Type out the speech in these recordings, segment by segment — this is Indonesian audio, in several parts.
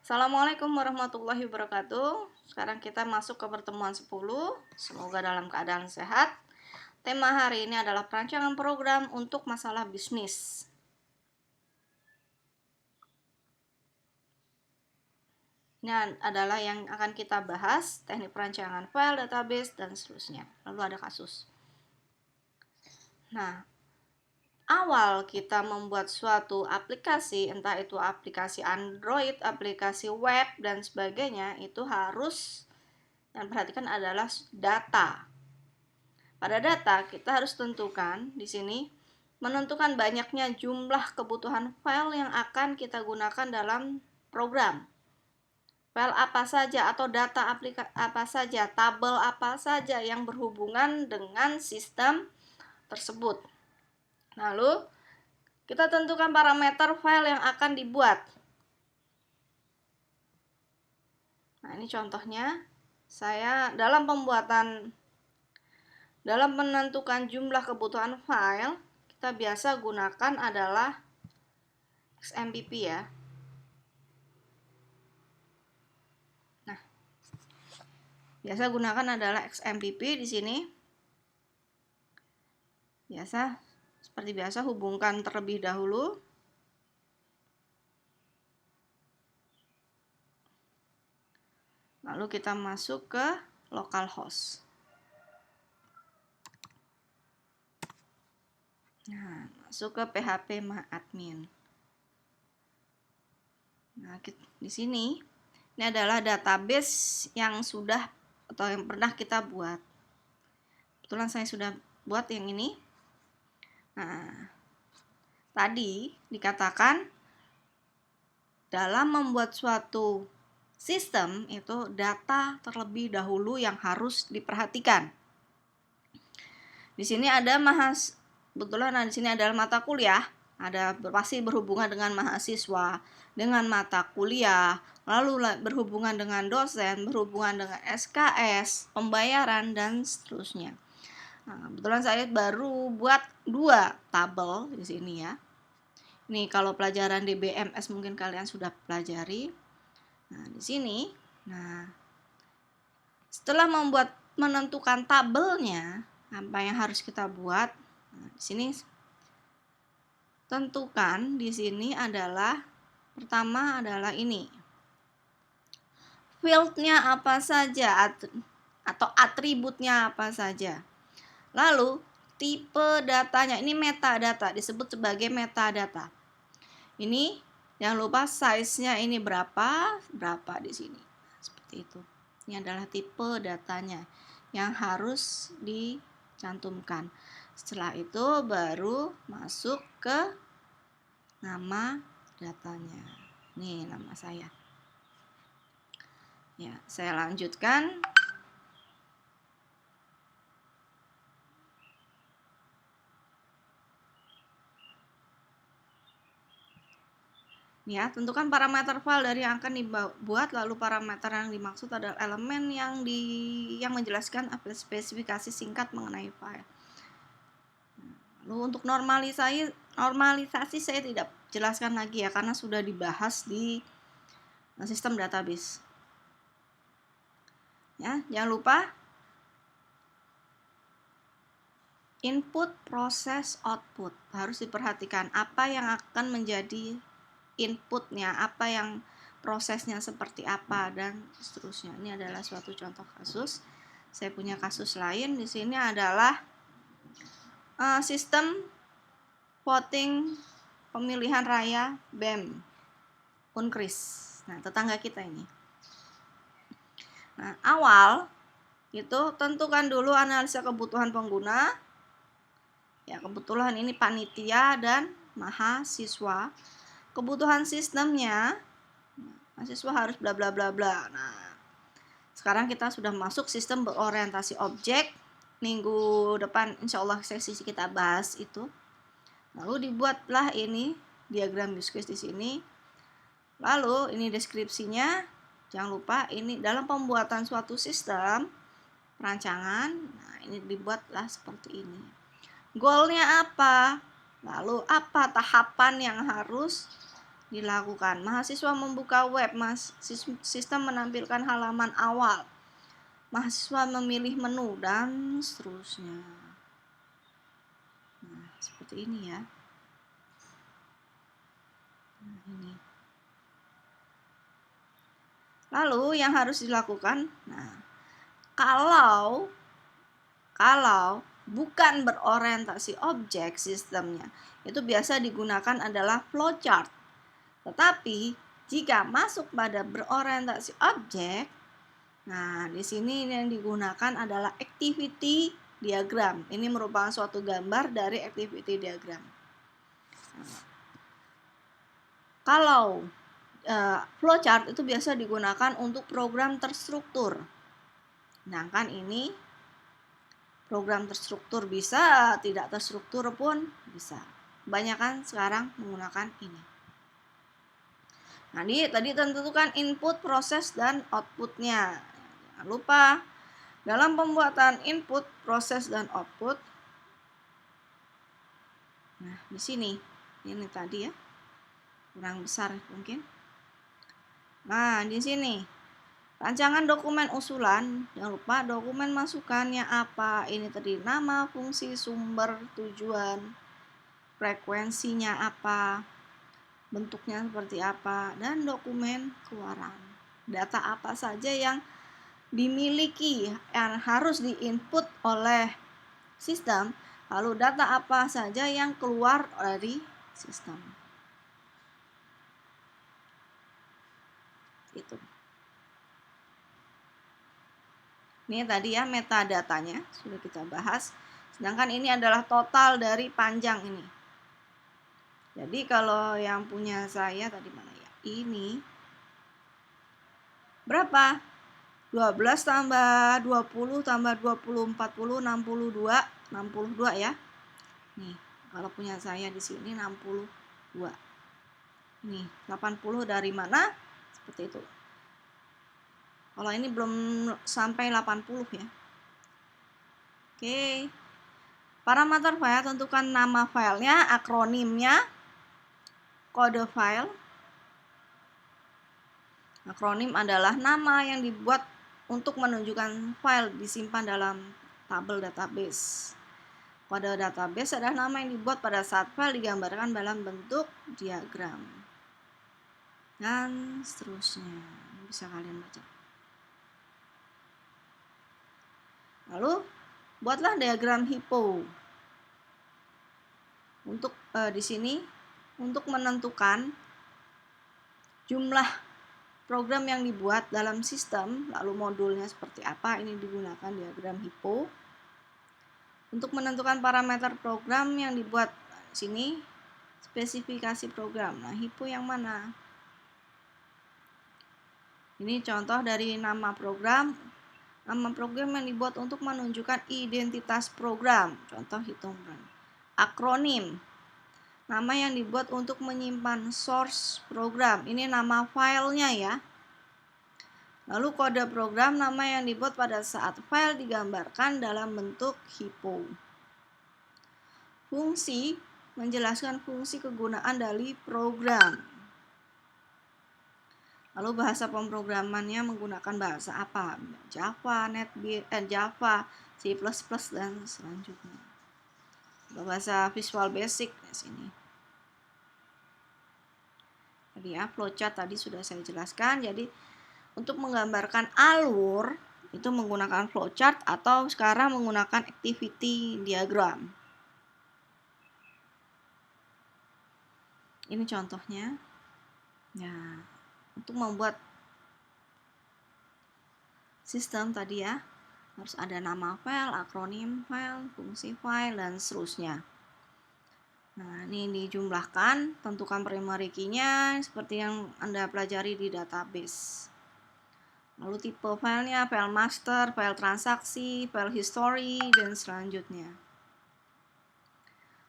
Assalamualaikum warahmatullahi wabarakatuh. Sekarang kita masuk ke pertemuan 10. Semoga dalam keadaan sehat. Tema hari ini adalah perancangan program untuk masalah bisnis. Ini adalah yang akan kita bahas, teknik perancangan file, database, dan seterusnya. Lalu ada kasus. Nah, awal kita membuat suatu aplikasi, entah itu aplikasi Android, aplikasi web, dan sebagainya, itu harus yang perhatikan adalah data. Pada data kita harus tentukan di sini menentukan banyaknya jumlah kebutuhan file yang akan kita gunakan dalam program. File apa saja atau data apa saja, tabel apa saja yang berhubungan dengan sistem tersebut. Lalu kita tentukan parameter file yang akan dibuat. Nah, ini contohnya. Saya dalam menentukan jumlah kebutuhan file, kita biasa gunakan adalah XMPP ya. Nah, biasa gunakan adalah XMPP di sini. Seperti biasa hubungkan terlebih dahulu. Lalu kita masuk ke localhost. Nah, masuk ke php-admin. Nah, di sini ini adalah database yang sudah atau yang pernah kita buat. Kebetulan saya sudah buat yang ini. Nah, tadi dikatakan dalam membuat suatu sistem itu data terlebih dahulu yang harus diperhatikan. Di sini ada kebetulan di sini adalah mata kuliah, ada pasti berhubungan dengan mahasiswa, dengan mata kuliah, lalu berhubungan dengan dosen, berhubungan dengan SKS, pembayaran dan seterusnya. Nah, kebetulan saya baru buat 2 tabel di sini ya. Ini kalau pelajaran DBMS mungkin kalian sudah pelajari. Nah, di sini, setelah menentukan tabelnya, apa yang harus kita buat? Nah, di sini tentukan di sini adalah pertama adalah ini. Fieldnya apa saja atau atributnya apa saja. Lalu tipe datanya, ini metadata, disebut sebagai metadata. Ini jangan lupa size-nya ini berapa di sini. Seperti itu. Ini adalah tipe datanya yang harus dicantumkan. Setelah itu baru masuk ke nama datanya. Nih nama saya. Ya, saya lanjutkan. Ya, tentukan parameter file dari yang akan dibuat, lalu parameter yang dimaksud adalah elemen yang menjelaskan spesifikasi singkat mengenai file. Lalu untuk normalisasi saya tidak jelaskan lagi ya, karena sudah dibahas di sistem database. Ya, jangan lupa input, proses, output. Harus diperhatikan apa yang akan menjadi inputnya, apa yang prosesnya seperti apa dan seterusnya. Ini adalah suatu contoh kasus. Saya punya kasus lain di sini adalah sistem voting pemilihan raya BEM Unkris. Nah, tetangga kita ini. Nah, awal itu tentukan dulu analisa kebutuhan pengguna. Ya, kebetulan ini panitia dan mahasiswa. Kebutuhan sistemnya, mahasiswa harus bla bla bla bla. Nah, sekarang kita sudah masuk sistem berorientasi objek. Minggu depan insya Allah sesi kita bahas itu. Lalu dibuatlah ini diagram use case di sini. Lalu ini deskripsinya. Jangan lupa ini dalam pembuatan suatu sistem perancangan. Nah, ini dibuatlah seperti ini. Goalnya apa? Lalu apa tahapan yang harus dilakukan. Mahasiswa membuka web, sistem menampilkan halaman awal, mahasiswa memilih menu, dan seterusnya. Nah, seperti ini ya. Nah, ini. Lalu yang harus dilakukan, nah, kalau bukan berorientasi objek sistemnya, itu biasa digunakan adalah flowchart. Tetapi jika masuk pada berorientasi objek, nah di sini yang digunakan adalah activity diagram. Ini merupakan suatu gambar dari activity diagram. Kalau flowchart itu biasa digunakan untuk program terstruktur. Sedangkan ini program terstruktur bisa, tidak terstruktur pun bisa. Kebanyakan sekarang menggunakan ini. Nah, tadi tentukan input, proses, dan outputnya. Jangan lupa, dalam pembuatan input, proses, dan output. Nah, di sini. Ini tadi ya. Kurang besar mungkin. Nah, di sini. Rancangan dokumen usulan. Jangan lupa dokumen masukannya apa. Ini tadi nama, fungsi, sumber, tujuan, frekuensinya apa, bentuknya seperti apa, dan dokumen keluaran. Data apa saja yang dimiliki yang harus diinput oleh sistem, lalu data apa saja yang keluar dari sistem. Itu. Ini tadi ya metadatanya sudah kita bahas. Sedangkan ini adalah total dari panjang ini. Jadi kalau yang punya saya tadi mana ya? Ini berapa? 12 tambah 20 tambah 20 40 62 62 ya. Nih, kalau punya saya di sini 62. Nih, 80 dari mana? Seperti itu. Kalau ini belum sampai 80 ya. Oke. Parameter file, tentukan nama filenya, akronimnya, kode file. Akronim adalah nama yang dibuat untuk menunjukkan file disimpan dalam tabel database. Kode database adalah nama yang dibuat pada saat file digambarkan dalam bentuk diagram. Dan seterusnya. Bisa kalian baca. Lalu, buatlah diagram HIPPO. Untuk di sini, untuk menentukan jumlah program yang dibuat dalam sistem, lalu modulnya seperti apa, ini digunakan diagram HIPPO. Untuk menentukan parameter program yang dibuat di sini, spesifikasi program. Nah, HIPPO yang mana? Ini contoh dari nama program. Nama program yang dibuat untuk menunjukkan identitas program. Contoh hitungan. Akronim. Nama yang dibuat untuk menyimpan source program. Ini nama filenya ya. Lalu kode program, nama yang dibuat pada saat file digambarkan dalam bentuk HIPPO. Fungsi, menjelaskan fungsi kegunaan dari program. Lalu bahasa pemrogramannya menggunakan bahasa apa? Java, NetBeans, Java, C++, dan selanjutnya. Bahasa Visual Basic di sini. Tadi ya, flowchart tadi sudah saya jelaskan. Jadi untuk menggambarkan alur itu menggunakan flowchart atau sekarang menggunakan activity diagram. Ini contohnya. Ya, untuk membuat sistem tadi ya, harus ada nama file, akronim file, fungsi file, dan seterusnya. Nah, ini dijumlahkan, tentukan primary key-nya seperti yang Anda pelajari di database. Lalu tipe filenya, file master, file transaksi, file history, dan selanjutnya.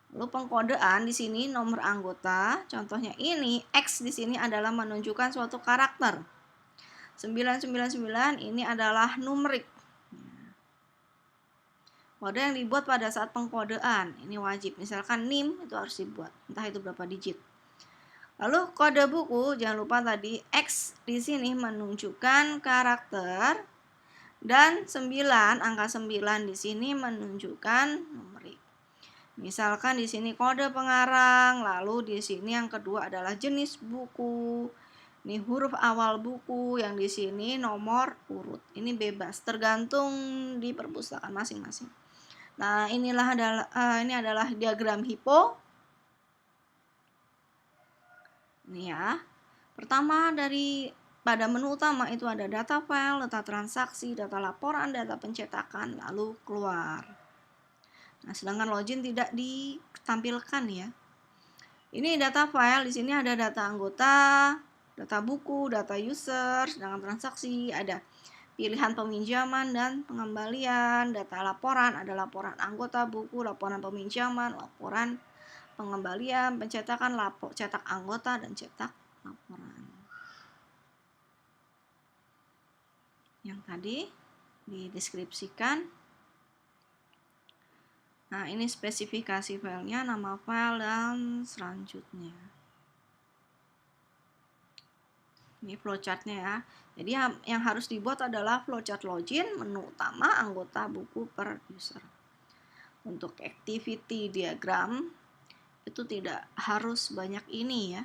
Lalu pengkodean di sini nomor anggota, contohnya ini X di sini adalah menunjukkan suatu karakter. 999 ini adalah numerik. Kode yang dibuat pada saat pengkodean, ini wajib. Misalkan NIM itu harus dibuat, entah itu berapa digit. Lalu kode buku, jangan lupa tadi X di sini menunjukkan karakter dan 9, angka 9 di sini menunjukkan numerik. Misalkan di sini kode pengarang, lalu di sini yang kedua adalah jenis buku. Ini huruf awal buku, yang di sini nomor urut. Ini bebas, tergantung di perpustakaan masing-masing. Nah, ini adalah diagram HIPPO. Ini ya. Pertama pada menu utama itu ada data file, data transaksi, data laporan, data pencetakan, lalu keluar. Nah, sedangkan login tidak ditampilkan ya. Ini data file, di sini ada data anggota, data buku, data user, sedangkan transaksi ada pilihan peminjaman dan pengembalian, data laporan, ada laporan anggota buku, laporan peminjaman, laporan pengembalian, pencetakan, cetak anggota, dan cetak laporan. Yang tadi dideskripsikan. Nah, ini spesifikasi filenya, nama file, dan selanjutnya. Ini flowchartnya ya. Jadi yang harus dibuat adalah flowchart login, menu utama, anggota, buku, per user. Untuk activity diagram itu tidak harus banyak ini ya.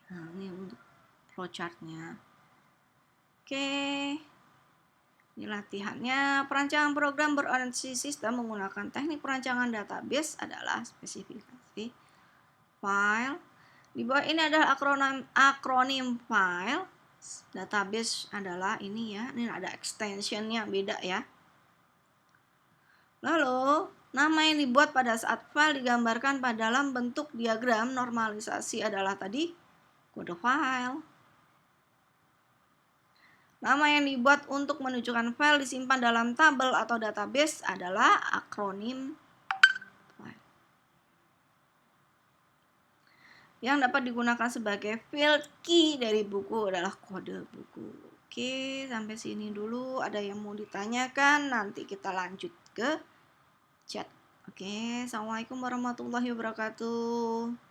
Nah, ini untuk flowchartnya. Oke. Ini latihannya. Perancangan program berorientasi sistem menggunakan teknik perancangan database adalah spesifikasi file. Di bawah ini adalah akronim file. Database adalah ini ya. Ini ada extensionnya beda ya. Lalu, nama yang dibuat pada saat file digambarkan pada dalam bentuk diagram normalisasi adalah tadi kode file. Nama yang dibuat untuk menunjukkan file disimpan dalam tabel atau database adalah akronim file. Yang dapat digunakan sebagai field key dari buku adalah kode buku. Oke, sampai sini dulu. Ada yang mau ditanyakan? Nanti kita lanjut ke chat. Oke, assalamualaikum warahmatullahi wabarakatuh.